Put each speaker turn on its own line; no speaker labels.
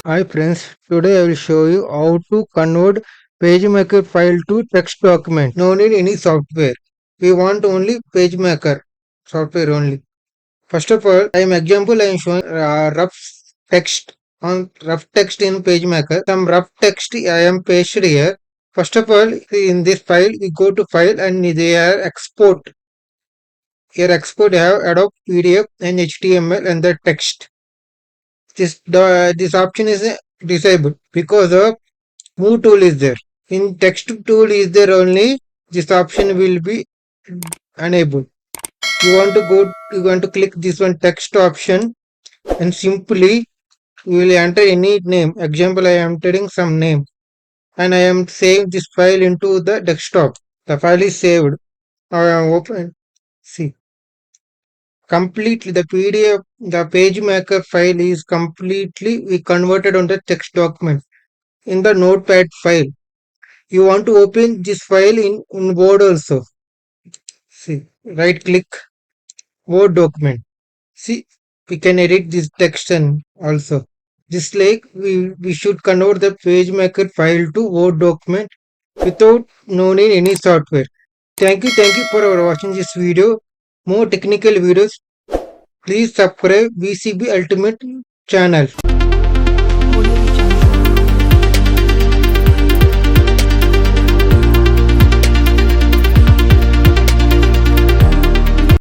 Hi friends, today I will show you how to convert PageMaker file to text document. No need any software. We want only PageMaker software only. First of all, I am showing rough text on rough text in PageMaker. Some rough text I am pasted here. First of all, in this file, we go to file and there export. Here export have Adobe PDF and HTML and the text. This option is disabled because of Move tool is there. In text tool is there only this option will be enabled. You want to click this one text option and simply you will enter any name. Example I am entering some name and I am saving this file into the desktop. The file is saved. I am open. See completely the PDF the PageMaker file is completely we converted on the text document in the notepad file. You want to open this file in Word also. See, right click Word document. See, we can edit this text and also. Just like we should convert the PageMaker file to Word document without no need any software. Thank you for watching this video. More technical videos, please subscribe VCB Ultimate channel.